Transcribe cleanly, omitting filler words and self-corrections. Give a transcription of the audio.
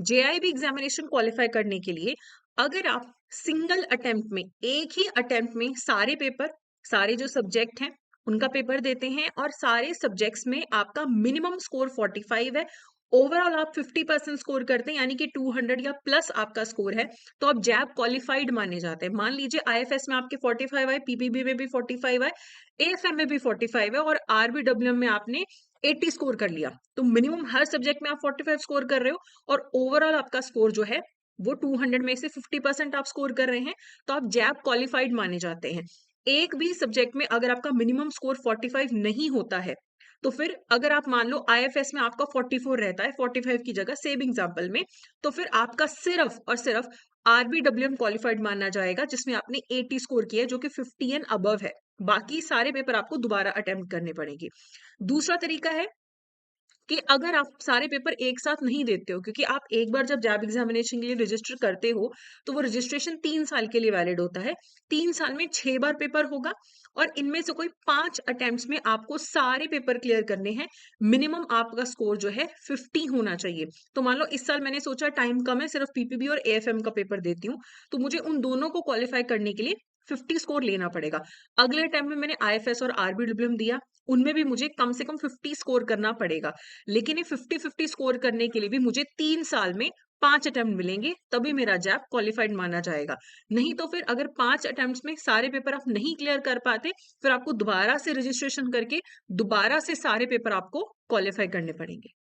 JIB examination qualify करने के लिए अगर आप सिंगल अटेम्प्ट में, एक ही अटेम्प्ट में सारे पेपर, सारे जो सब्जेक्ट हैं उनका पेपर देते हैं और सारे सब्जेक्ट्स में आपका मिनिमम स्कोर 45 है, ओवरऑल आप 50% स्कोर करते हैं यानी कि 200 या प्लस आपका स्कोर है, तो आप जैब क्वालिफाइड माने जाते हैं। मान लीजिए आईएफएस में आपके 45 आए, पीपीबी में भी 45 आए, एएफएम में भी 45 है और आरबीडब्ल्यूएम में आपने 80 स्कोर कर लिया, तो मिनिमम हर सब्जेक्ट में आप 45 स्कोर कर रहे हो और ओवरऑल आपका स्कोर जो है वो 200 में से 50% आप स्कोर कर रहे हैं, तो आप जैब क्वालिफाइड माने जाते हैं। एक भी सब्जेक्ट में अगर आपका मिनिमम स्कोर 45 नहीं होता है, तो फिर अगर आप मान लो आईएफएस में आपका 44 रहता है 45 की जगह, सेम एग्जांपल में, तो फिर आपका सिर्फ और सिर्फ आरबीडब्ल्यूएम क्वालिफाइड माना जाएगा जिसमें आपने 80 स्कोर किया है, जो कि 50 एंड अबव है। बाकी सारे पेपर आपको दोबारा अटेम्प्ट करने पड़ेंगे। दूसरा तरीका है कि अगर आप सारे पेपर एक साथ नहीं देते हो, क्योंकि आप एक बार जब जैब एग्जामिनेशन के लिए रजिस्टर करते हो तो वो रजिस्ट्रेशन 3 साल के लिए वैलिड होता है। 3 साल में 6 बार पेपर होगा और इनमें से कोई 5 अटेम्प्ट्स में आपको सारे पेपर क्लियर करने हैं। मिनिमम आपका स्कोर जो है 50 होना चाहिए। तो मान लो इस साल मैंने सोचा टाइम कम है, सिर्फ पीपीबी और एएफएम का पेपर देती हूँ, तो मुझे उन दोनों को क्वालिफाई करने के लिए 50 स्कोर लेना पड़ेगा। अगले टाइम में मैंने आईएफएस और आरबीडब्ल्यूएम दिया, उनमें भी मुझे कम से कम 50 स्कोर करना पड़ेगा। लेकिन ये 50-50 स्कोर करने के लिए भी मुझे 3 साल में 5 अटेम्प्ट मिलेंगे, तभी मेरा जैब क्वालिफाइड माना जाएगा। नहीं तो फिर अगर 5 अटेम्प्ट्स में सारे पेपर आप नहीं क्लियर कर पाते, फिर आपको दोबारा से रजिस्ट्रेशन करके दोबारा से सारे पेपर आपको क्वालिफाई करने पड़ेंगे।